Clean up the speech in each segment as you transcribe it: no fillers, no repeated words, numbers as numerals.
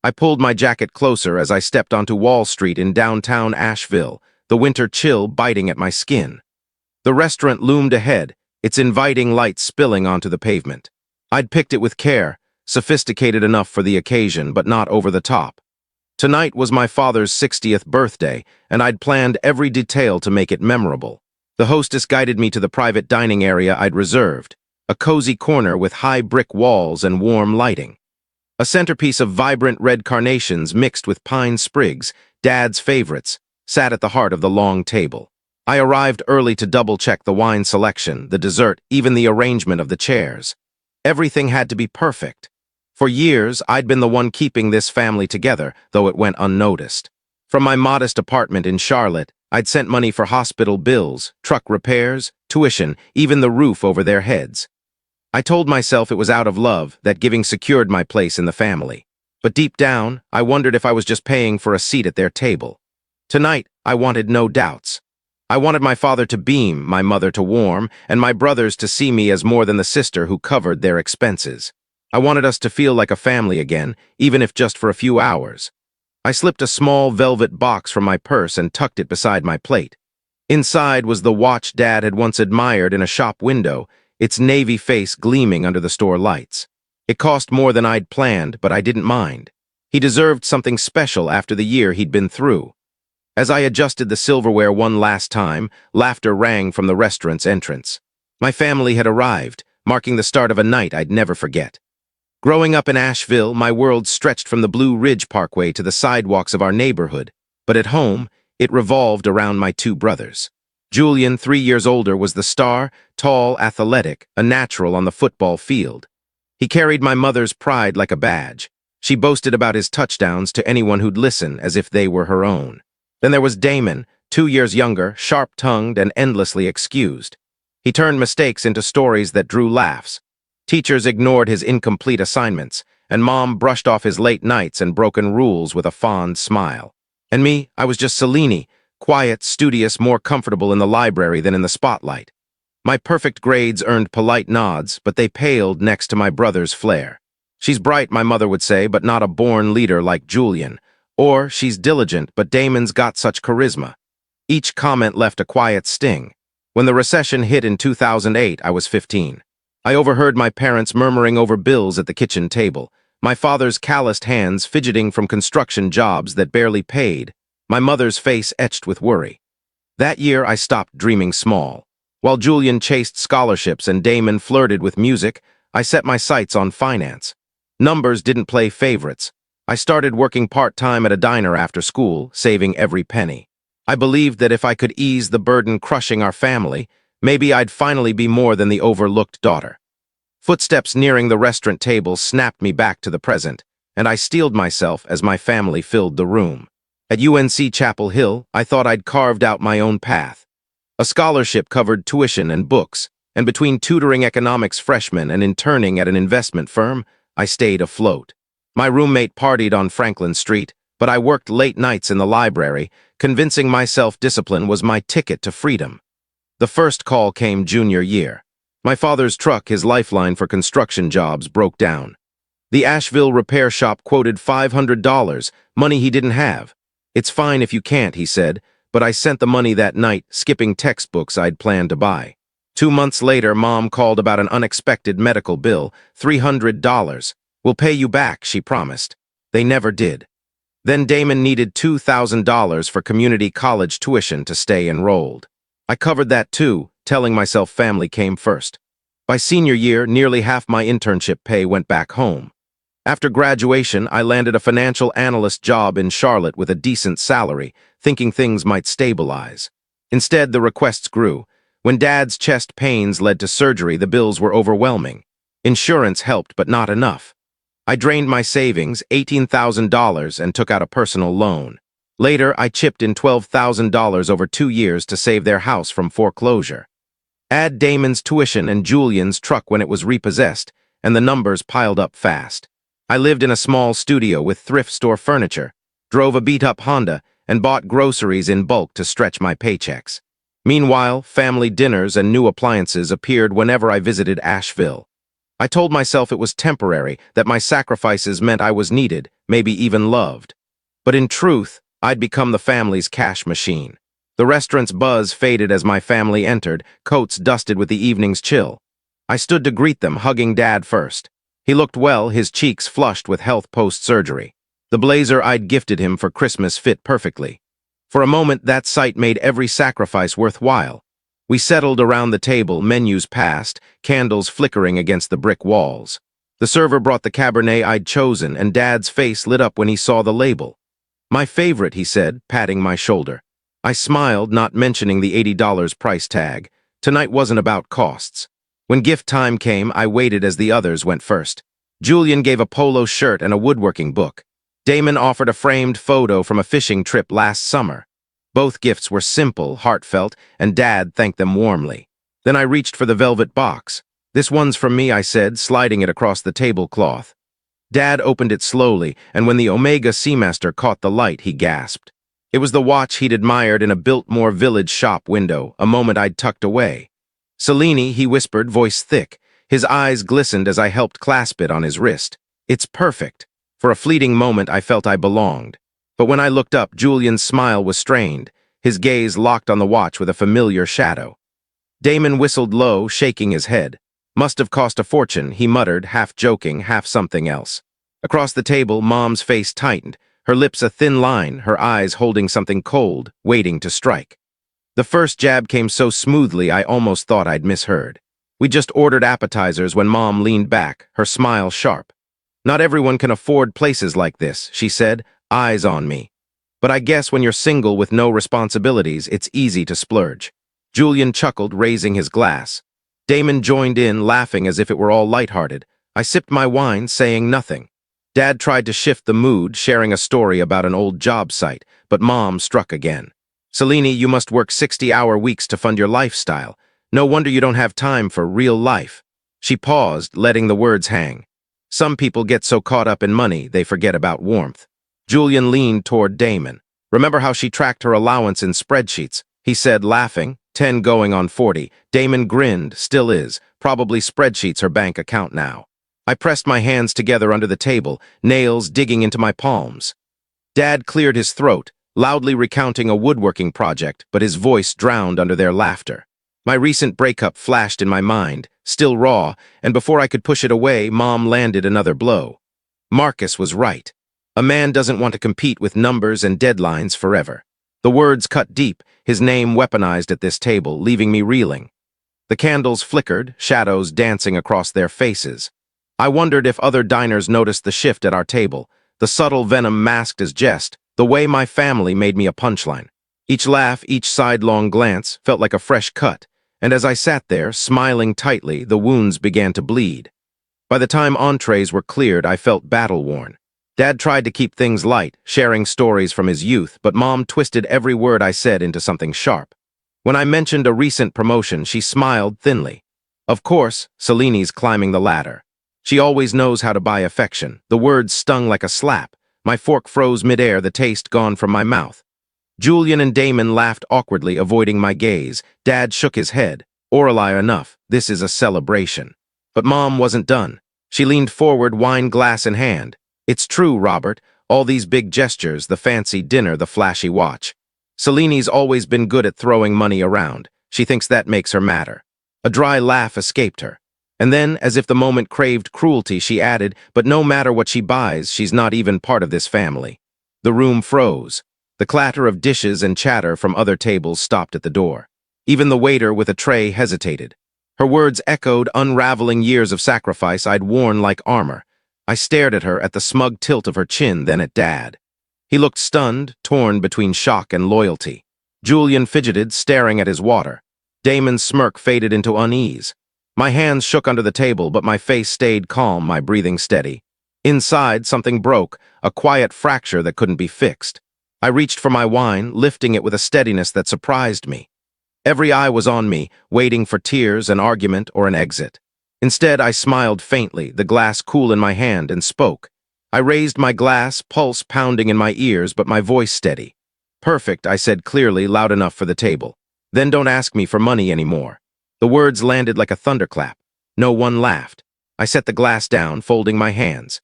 I pulled my jacket closer as I stepped onto Wall Street in downtown Asheville, the winter chill biting at my skin. The restaurant loomed ahead, its inviting light spilling onto the pavement. I'd picked it with care, sophisticated enough for the occasion, but not over the top. Tonight was my father's 60th birthday, and I'd planned every detail to make it memorable. The hostess guided me to the private dining area I'd reserved, a cozy corner with high brick walls and warm lighting. A centerpiece of vibrant red carnations mixed with pine sprigs, Dad's favorites, sat at the heart of the long table. I arrived early to double-check the wine selection, the dessert, even the arrangement of the chairs. Everything had to be perfect. For years, I'd been the one keeping this family together, though it went unnoticed. From my modest apartment in Charlotte, I'd sent money for hospital bills, truck repairs, tuition, even the roof over their heads. I told myself it was out of love, that giving secured my place in the family. But deep down, I wondered if I was just paying for a seat at their table. Tonight, I wanted no doubts. I wanted my father to beam, my mother to warm, and my brothers to see me as more than the sister who covered their expenses. I wanted us to feel like a family again, even if just for a few hours. I slipped a small velvet box from my purse and tucked it beside my plate. Inside was the watch Dad had once admired in a shop window, its navy face gleaming under the store lights. It cost more than I'd planned, but I didn't mind. He deserved something special after the year he'd been through. As I adjusted the silverware one last time, laughter rang from the restaurant's entrance. My family had arrived, marking the start of a night I'd never forget. Growing up in Asheville, my world stretched from the Blue Ridge Parkway to the sidewalks of our neighborhood, but at home, it revolved around my two brothers. Julian, 3 years older, was the star, tall, athletic, a natural on the football field. He carried my mother's pride like a badge. She boasted about his touchdowns to anyone who'd listen as if they were her own. Then there was Damon, 2 years younger, sharp-tongued and endlessly excused. He turned mistakes into stories that drew laughs. Teachers ignored his incomplete assignments, and Mom brushed off his late nights and broken rules with a fond smile. And me, I was just Selene, quiet, studious, more comfortable in the library than in the spotlight. My perfect grades earned polite nods, but they paled next to my brother's flair. She's bright, my mother would say, but not a born leader like Julian. Or, she's diligent, but Damon's got such charisma. Each comment left a quiet sting. When the recession hit in 2008, I was 15. I overheard my parents murmuring over bills at the kitchen table, my father's calloused hands fidgeting from construction jobs that barely paid, my mother's face etched with worry. That year, I stopped dreaming small. While Julian chased scholarships and Damon flirted with music, I set my sights on finance. Numbers didn't play favorites. I started working part-time at a diner after school, saving every penny. I believed that if I could ease the burden crushing our family, maybe I'd finally be more than the overlooked daughter. Footsteps nearing the restaurant table snapped me back to the present, and I steeled myself as my family filled the room. At UNC Chapel Hill, I thought I'd carved out my own path. A scholarship covered tuition and books, and between tutoring economics freshmen and interning at an investment firm, I stayed afloat. My roommate partied on Franklin Street, but I worked late nights in the library, convincing myself discipline was my ticket to freedom. The first call came junior year. My father's truck, his lifeline for construction jobs, broke down. The Asheville repair shop quoted $500, money he didn't have. "It's fine if you can't," he said, but I sent the money that night, skipping textbooks I'd planned to buy. 2 months later, Mom called about an unexpected medical bill, $300. "We'll pay you back," she promised. They never did. Then Damon needed $2,000 for community college tuition to stay enrolled. I covered that too, telling myself family came first. By senior year, nearly half my internship pay went back home. After graduation, I landed a financial analyst job in Charlotte with a decent salary, thinking things might stabilize. Instead, the requests grew. When Dad's chest pains led to surgery, the bills were overwhelming. Insurance helped, but not enough. I drained my savings, $18,000, and took out a personal loan. Later, I chipped in $12,000 over 2 years to save their house from foreclosure. Add Damon's tuition and Julian's truck when it was repossessed, and the numbers piled up fast. I lived in a small studio with thrift store furniture, drove a beat-up Honda, and bought groceries in bulk to stretch my paychecks. Meanwhile, family dinners and new appliances appeared whenever I visited Asheville. I told myself it was temporary, that my sacrifices meant I was needed, maybe even loved. But in truth, I'd become the family's cash machine. The restaurant's buzz faded as my family entered, coats dusted with the evening's chill. I stood to greet them, hugging Dad first. He looked well, his cheeks flushed with health post-surgery. The blazer I'd gifted him for Christmas fit perfectly. For a moment, that sight made every sacrifice worthwhile. We settled around the table, menus passed, candles flickering against the brick walls. The server brought the Cabernet I'd chosen, and Dad's face lit up when he saw the label. "My favorite," he said, patting my shoulder. I smiled, not mentioning the $80 price tag. Tonight wasn't about costs. When gift time came, I waited as the others went first. Julian gave a polo shirt and a woodworking book. Damon offered a framed photo from a fishing trip last summer. Both gifts were simple, heartfelt, and Dad thanked them warmly. Then I reached for the velvet box. "This one's from me," I said, sliding it across the tablecloth. Dad opened it slowly, and when the Omega Seamaster caught the light, he gasped. It was the watch he'd admired in a Biltmore Village shop window, a moment I'd tucked away. "Cellini," he whispered, voice thick. His eyes glistened as I helped clasp it on his wrist. "It's perfect." For a fleeting moment, I felt I belonged. But when I looked up, Julian's smile was strained, his gaze locked on the watch with a familiar shadow. Damon whistled low, shaking his head. "Must have cost a fortune," he muttered, half joking, half something else. Across the table, Mom's face tightened, her lips a thin line, her eyes holding something cold, waiting to strike. The first jab came so smoothly I almost thought I'd misheard. We just ordered appetizers when Mom leaned back, her smile sharp. "Not everyone can afford places like this," she said, eyes on me. "But I guess when you're single with no responsibilities, it's easy to splurge." Julian chuckled, raising his glass. Damon joined in, laughing as if it were all lighthearted. I sipped my wine, saying nothing. Dad tried to shift the mood, sharing a story about an old job site, but Mom struck again. "Cellini, you must work 60-hour weeks to fund your lifestyle. No wonder you don't have time for real life." She paused, letting the words hang. "Some people get so caught up in money, they forget about warmth." Julian leaned toward Damon. "Remember how she tracked her allowance in spreadsheets?" he said, laughing. 10 going on 40. Damon grinned, still is. Probably spreadsheets her bank account now. I pressed my hands together under the table, nails digging into my palms. Dad cleared his throat, loudly recounting a woodworking project, but his voice drowned under their laughter. My recent breakup flashed in my mind, still raw, and before I could push it away, Mom landed another blow. Marcus was right. A man doesn't want to compete with numbers and deadlines forever. The words cut deep, his name weaponized at this table, leaving me reeling. The candles flickered, shadows dancing across their faces. I wondered if other diners noticed the shift at our table, the subtle venom masked as jest, the way my family made me a punchline. Each laugh, each sidelong glance, felt like a fresh cut, and as I sat there, smiling tightly, the wounds began to bleed. By the time entrees were cleared, I felt battle-worn. Dad tried to keep things light, sharing stories from his youth, but Mom twisted every word I said into something sharp. When I mentioned a recent promotion, she smiled thinly. "Of course, Cellini's climbing the ladder. She always knows how to buy affection." The words stung like a slap. My fork froze midair, the taste gone from my mouth. Julian and Damon laughed awkwardly, avoiding my gaze. Dad shook his head. "Orally enough, this is a celebration." But Mom wasn't done. She leaned forward, wine glass in hand. "It's true, Robert. All these big gestures, the fancy dinner, the flashy watch. Cellini's always been good at throwing money around. She thinks that makes her matter." A dry laugh escaped her. And then, as if the moment craved cruelty, she added, "But no matter what she buys, she's not even part of this family." The room froze. The clatter of dishes and chatter from other tables stopped at the door. Even the waiter with a tray hesitated. Her words echoed, unraveling years of sacrifice I'd worn like armor. I stared at her, at the smug tilt of her chin, then at Dad. He looked stunned, torn between shock and loyalty. Julian fidgeted, staring at his water. Damon's smirk faded into unease. My hands shook under the table, but my face stayed calm, my breathing steady. Inside, something broke, a quiet fracture that couldn't be fixed. I reached for my wine, lifting it with a steadiness that surprised me. Every eye was on me, waiting for tears, an argument, or an exit. Instead, I smiled faintly, the glass cool in my hand, and spoke. I raised my glass, pulse pounding in my ears, but my voice steady. "Perfect," I said clearly, loud enough for the table. "Then don't ask me for money anymore." The words landed like a thunderclap. No one laughed. I set the glass down, folding my hands.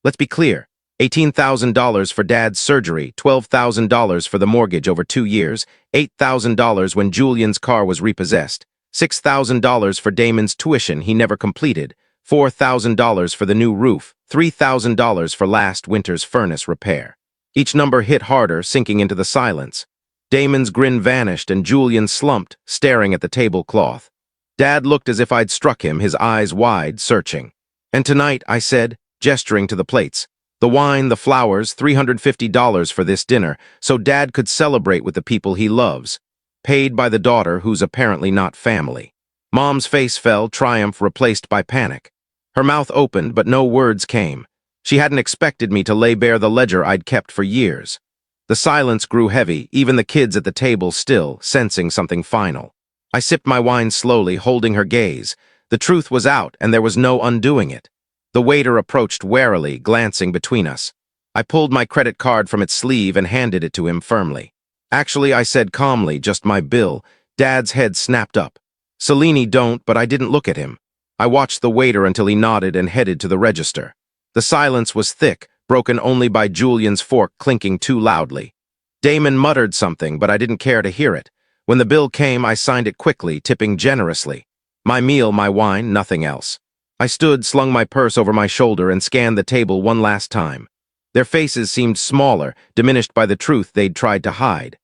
Let's be clear. $18,000 for Dad's surgery, $12,000 for the mortgage over 2 years, $8,000 when Julian's car was repossessed, $6,000 for Damon's tuition he never completed, $4,000 for the new roof, $3,000 for last winter's furnace repair. Each number hit harder, sinking into the silence. Damon's grin vanished and Julian slumped, staring at the tablecloth. Dad looked as if I'd struck him, his eyes wide, searching. And tonight, I said, gesturing to the plates, the wine, the flowers, $350 for this dinner, so Dad could celebrate with the people he loves. Paid by the daughter who's apparently not family. Mom's face fell, triumph replaced by panic. Her mouth opened, but no words came. She hadn't expected me to lay bare the ledger I'd kept for years. The silence grew heavy, even the kids at the table still, sensing something final. I sipped my wine slowly, holding her gaze. The truth was out, and there was no undoing it. The waiter approached warily, glancing between us. I pulled my credit card from its sleeve and handed it to him firmly. Actually, I said calmly, just my bill. Dad's head snapped up. Selene, don't, but I didn't look at him. I watched the waiter until he nodded and headed to the register. The silence was thick, broken only by Julian's fork clinking too loudly. Damon muttered something, but I didn't care to hear it. When the bill came, I signed it quickly, tipping generously. My meal, my wine, nothing else. I stood, slung my purse over my shoulder, and scanned the table one last time. Their faces seemed smaller, diminished by the truth they'd tried to hide.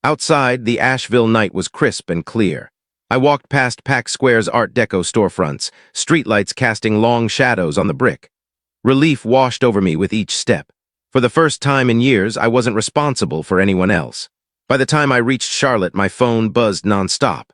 Outside, the Asheville night was crisp and clear. I walked past Pack Square's Art Deco storefronts, streetlights casting long shadows on the brick. Relief washed over me with each step. For the first time in years, I wasn't responsible for anyone else. By the time I reached Charlotte, my phone buzzed nonstop.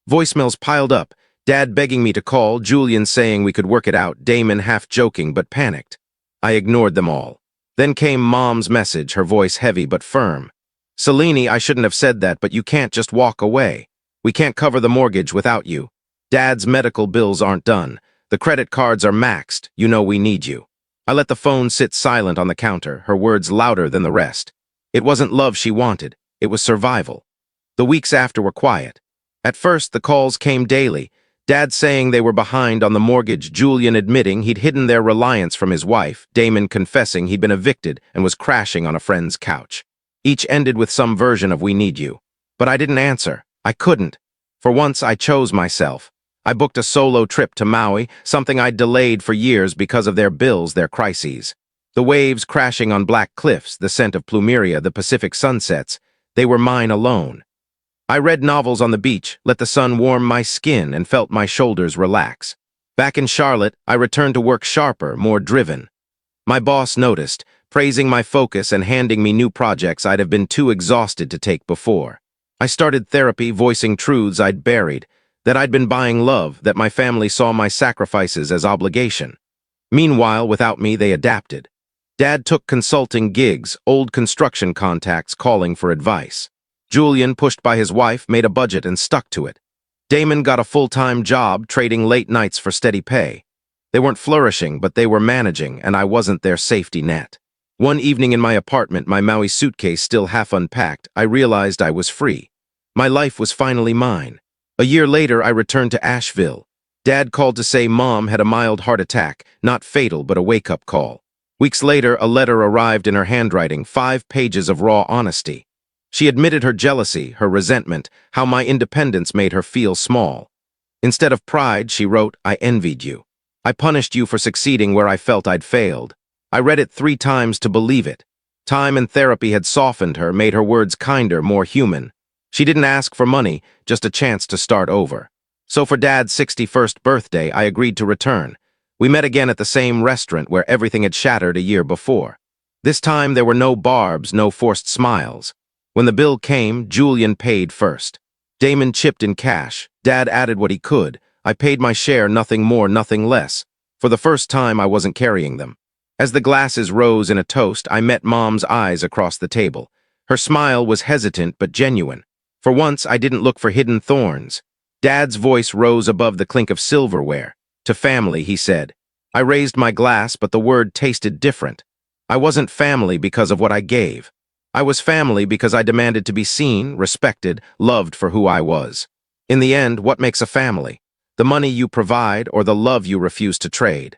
Voicemails piled up, Dad begging me to call, Julian saying we could work it out, Damon half joking but panicked. I ignored them all. Then came Mom's message, her voice heavy but firm. Selene, I shouldn't have said that, but you can't just walk away. We can't cover the mortgage without you. Dad's medical bills aren't done. The credit cards are maxed. You know we need you. I let the phone sit silent on the counter, her words louder than the rest. It wasn't love she wanted. It was survival. The weeks after were quiet. At first, the calls came daily. Dad saying they were behind on the mortgage, Julian admitting he'd hidden their reliance from his wife, Damon confessing he'd been evicted and was crashing on a friend's couch. Each ended with some version of "we need you." But I didn't answer. I couldn't. For once, I chose myself. I booked a solo trip to Maui, something I'd delayed for years because of their bills, their crises. The waves crashing on black cliffs, the scent of plumeria, the Pacific sunsets, they were mine alone. I read novels on the beach, let the sun warm my skin, and felt my shoulders relax. Back in Charlotte, I returned to work sharper, more driven. My boss noticed, praising my focus and handing me new projects I'd have been too exhausted to take before. I started therapy, voicing truths I'd buried, that I'd been buying love, that my family saw my sacrifices as obligation. Meanwhile, without me, they adapted. Dad took consulting gigs, old construction contacts calling for advice. Julian, pushed by his wife, made a budget and stuck to it. Damon got a full-time job, trading late nights for steady pay. They weren't flourishing, but they were managing, and I wasn't their safety net. One evening in my apartment, my Maui suitcase still half unpacked, I realized I was free. My life was finally mine. A year later, I returned to Asheville. Dad called to say Mom had a mild heart attack, not fatal, but a wake-up call. Weeks later, a letter arrived in her handwriting, 5 pages of raw honesty. She admitted her jealousy, her resentment, how my independence made her feel small. Instead of pride, she wrote, I envied you. I punished you for succeeding where I felt I'd failed. I read it 3 times to believe it. Time and therapy had softened her, made her words kinder, more human. She didn't ask for money, just a chance to start over. So for Dad's 61st birthday, I agreed to return. We met again at the same restaurant where everything had shattered a year before. This time there were no barbs, no forced smiles. When the bill came, Julian paid first. Damon chipped in cash. Dad added what he could. I paid my share, nothing more, nothing less. For the first time, I wasn't carrying them. As the glasses rose in a toast, I met Mom's eyes across the table. Her smile was hesitant but genuine. For once, I didn't look for hidden thorns. Dad's voice rose above the clink of silverware. To family, he said. I raised my glass, but the word tasted different. I wasn't family because of what I gave. I was family because I demanded to be seen, respected, loved for who I was. In the end, what makes a family? The money you provide or the love you refuse to trade?